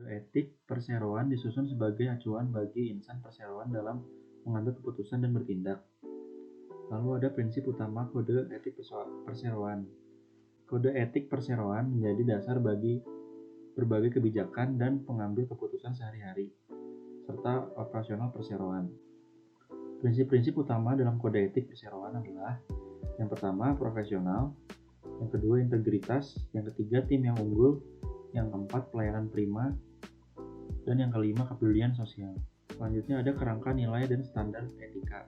Etik perseroan disusun sebagai acuan bagi insan perseroan dalam mengambil keputusan dan bertindak. Lalu ada prinsip utama kode etik perseroan. Kode etik perseroan menjadi dasar bagi berbagai kebijakan dan pengambil keputusan sehari-hari, serta operasional perseroan. Prinsip-prinsip utama dalam kode etik perseroan adalah: yang pertama, profesional; yang kedua, integritas; yang ketiga, tim yang unggul; yang keempat, pelayanan prima; dan yang kelima, kepedulian sosial. Selanjutnya ada kerangka nilai dan standar etika.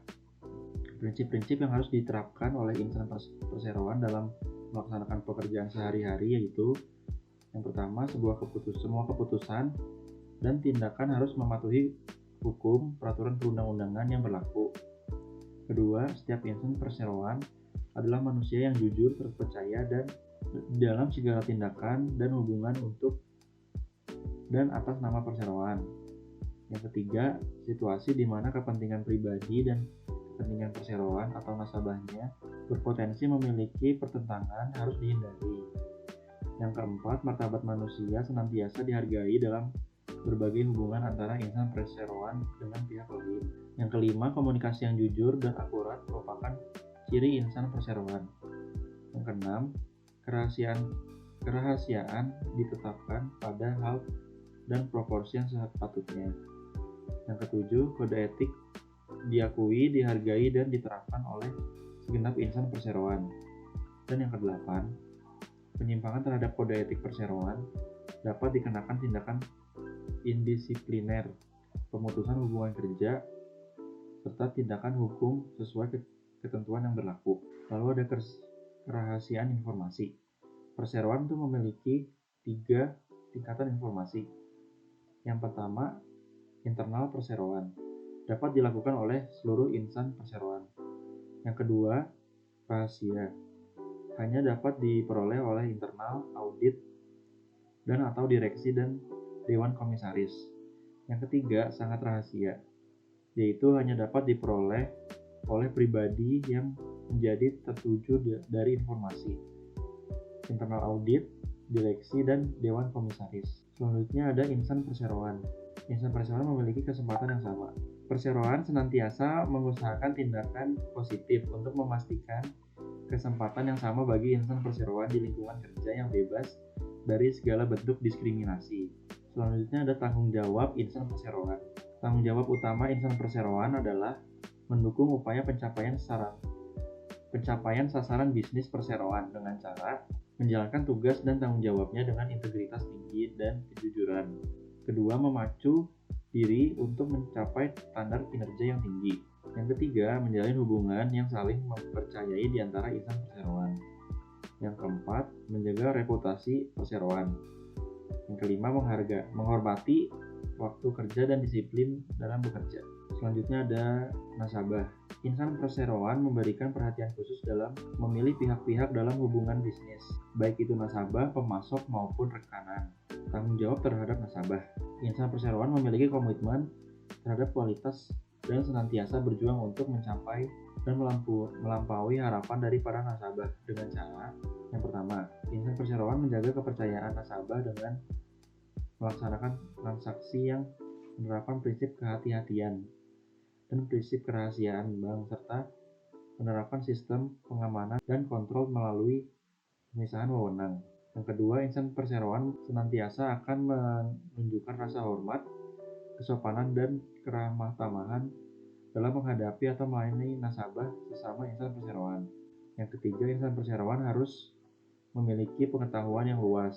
Prinsip-prinsip yang harus diterapkan oleh insan perseroan dalam melaksanakan pekerjaan sehari-hari yaitu: yang pertama, semua keputusan dan tindakan harus mematuhi hukum, peraturan perundang-undangan yang berlaku. Kedua, setiap insan perseroan adalah manusia yang jujur, terpercaya, dan dalam segala tindakan dan hubungan untuk dan atas nama perseroan. Yang ketiga, situasi di mana kepentingan pribadi dan kepentingan perseroan atau nasabahnya berpotensi memiliki pertentangan harus dihindari. Yang keempat, martabat manusia senantiasa dihargai dalam berbagai hubungan antara insan perseroan dengan pihak lain. Yang kelima, komunikasi yang jujur dan akurat merupakan ciri insan perseroan. Yang keenam, kerahasiaan ditetapkan pada hal dan proporsi yang sepatutnya. Yang ketujuh, kode etik diakui, dihargai, dan diterapkan oleh segenap insan perseroan. Dan yang kedelapan, penyimpangan terhadap kode etik perseroan dapat dikenakan tindakan indisipliner, pemutusan hubungan kerja, serta tindakan hukum sesuai ketentuan yang berlaku. Lalu ada kerahasiaan informasi. Perseroan itu memiliki 3 tingkatan informasi. Yang pertama, internal perseroan, dapat dilakukan oleh seluruh insan perseroan. Yang kedua, rahasia, hanya dapat diperoleh oleh internal, audit, dan atau direksi dan dewan komisaris. Yang ketiga, sangat rahasia, yaitu hanya dapat diperoleh oleh pribadi yang menjadi tertuju dari informasi. Internal audit, direksi, dan dewan komisaris. Selanjutnya ada insan perseroan. Insan perseroan memiliki kesempatan yang sama. Perseroan senantiasa mengusahakan tindakan positif untuk memastikan kesempatan yang sama bagi insan perseroan di lingkungan kerja yang bebas dari segala bentuk diskriminasi. Selanjutnya ada tanggung jawab insan perseroan. Tanggung jawab utama insan perseroan adalah mendukung upaya pencapaian sasaran bisnis perseroan dengan cara menjalankan tugas dan tanggung jawabnya dengan integritas tinggi dan kejujuran. Kedua, memacu diri untuk mencapai standar kinerja yang tinggi. Yang ketiga, menjalin hubungan yang saling mempercayai di antara insan perseroan. Yang keempat, menjaga reputasi perseroan. Yang kelima, menghormati waktu kerja dan disiplin dalam bekerja. Selanjutnya ada nasabah. Insan perseroan memberikan perhatian khusus dalam memilih pihak-pihak dalam hubungan bisnis, baik itu nasabah, pemasok, maupun rekanan. Tanggung jawab terhadap nasabah. Insan perseroan memiliki komitmen terhadap kualitas dan senantiasa berjuang untuk mencapai dan melampaui harapan dari para nasabah dengan cara: yang pertama, insan perseroan menjaga kepercayaan nasabah dengan melaksanakan transaksi yang menerapkan prinsip kehati-hatian dan prinsip kerahasiaan bank, serta menerapkan sistem pengamanan dan kontrol melalui pemisahan wewenang. Yang kedua, insan perseroan senantiasa akan menunjukkan rasa hormat, kesopanan, dan keramah-tamahan dalam menghadapi atau melayani nasabah sesama insan perseroan. Yang ketiga, insan perseroan harus memiliki pengetahuan yang luas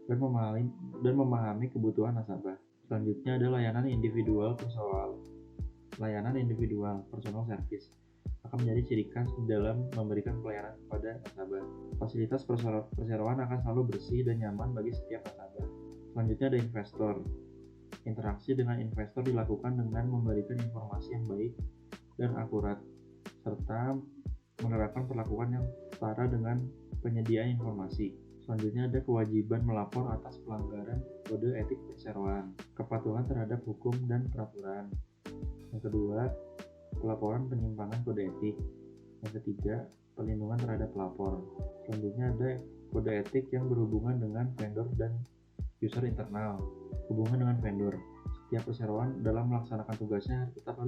dan memahami kebutuhan nasabah. Selanjutnya ada layanan individual personal service akan menjadi ciri khas dalam memberikan pelayanan kepada nasabah. Fasilitas perseroan akan selalu bersih dan nyaman bagi setiap nasabah. Selanjutnya ada investor. Interaksi dengan investor dilakukan dengan memberikan informasi yang baik dan akurat, serta menerapkan perlakuan yang setara dengan penyediaan informasi. Selanjutnya ada kewajiban melapor atas pelanggaran kode etik perseroan, kepatuhan terhadap hukum dan peraturan. Yang kedua, pelaporan penyimpangan kode etik. Yang ketiga, perlindungan terhadap pelapor. Selanjutnya ada kode etik yang berhubungan dengan vendor dan User internal, hubungan dengan vendor. Setiap perseroan dalam melaksanakan tugasnya tetap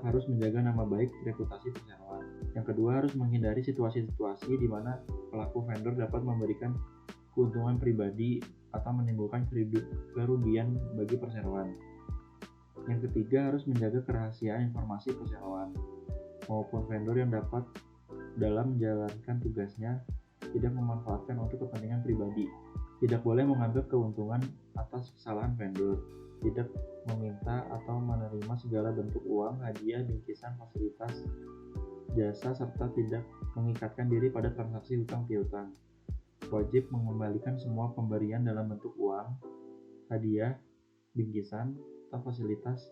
harus menjaga nama baik reputasi perseroan. Yang kedua, harus menghindari situasi-situasi di mana pelaku vendor dapat memberikan keuntungan pribadi atau menimbulkan kerugian bagi perseroan. Yang ketiga, harus menjaga kerahasiaan informasi perseroan maupun vendor yang dapat dalam menjalankan tugasnya tidak memanfaatkan untuk kepentingan pribadi. Tidak boleh mengambil keuntungan atas kesalahan vendor. Tidak meminta atau menerima segala bentuk uang, hadiah, bingkisan, fasilitas, jasa, serta tidak mengikatkan diri pada transaksi hutang piutang. Wajib mengembalikan semua pemberian dalam bentuk uang, hadiah, bingkisan, atau fasilitas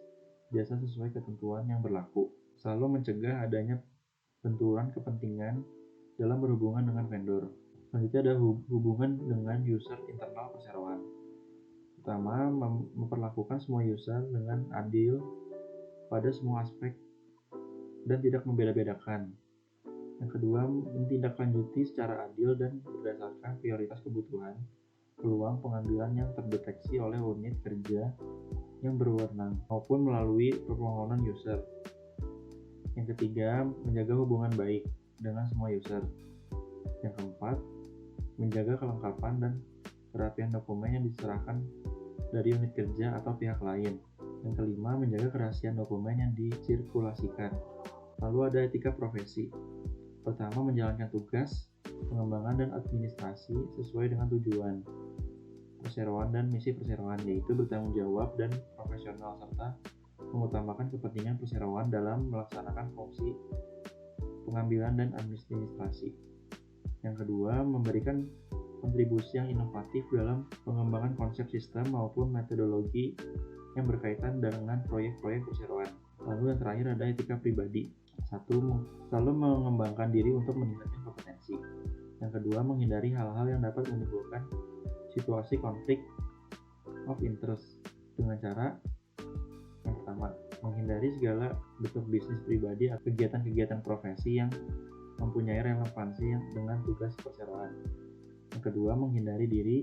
jasa sesuai ketentuan yang berlaku. Selalu mencegah adanya benturan kepentingan dalam berhubungan dengan vendor. Selanjutnya ada hubungan dengan user internal perseroan. Pertama, memperlakukan semua user dengan adil pada semua aspek dan tidak membeda-bedakan. Yang kedua, menindaklanjuti secara adil dan berdasarkan prioritas kebutuhan peluang pengambilan yang terdeteksi oleh unit kerja yang berwenang maupun melalui permohonan user. Yang ketiga, menjaga hubungan baik dengan semua user. Yang keempat, menjaga kelengkapan dan kerapian dokumen yang diserahkan dari unit kerja atau pihak lain. Yang kelima, menjaga kerahasiaan dokumen yang disirkulasikan. Lalu ada etika profesi. Pertama, menjalankan tugas, pengembangan dan administrasi sesuai dengan tujuan perseroan dan misi perseroan, yaitu bertanggung jawab dan profesional serta mengutamakan kepentingan perseroan dalam melaksanakan fungsi pengambilan dan administrasi. Yang kedua, memberikan kontribusi yang inovatif dalam pengembangan konsep sistem maupun metodologi yang berkaitan dengan proyek-proyek perseroan. Lalu yang terakhir ada etika pribadi. Satu, selalu mengembangkan diri untuk meningkatkan kompetensi. Yang kedua, menghindari hal-hal yang dapat menimbulkan situasi konflik of interest dengan cara yang pertama, menghindari segala bentuk bisnis pribadi atau kegiatan-kegiatan profesi yang mempunyai relevansi dengan tugas perseroan. Yang kedua, menghindari diri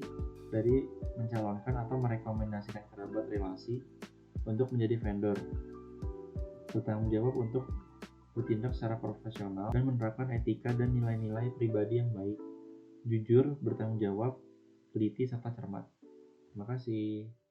dari mencalonkan atau merekomendasikan kerabat relasi untuk menjadi vendor. Bertanggung jawab untuk bertindak secara profesional dan menerapkan etika dan nilai-nilai pribadi yang baik. Jujur, bertanggung jawab, teliti, serta cermat. Terima kasih.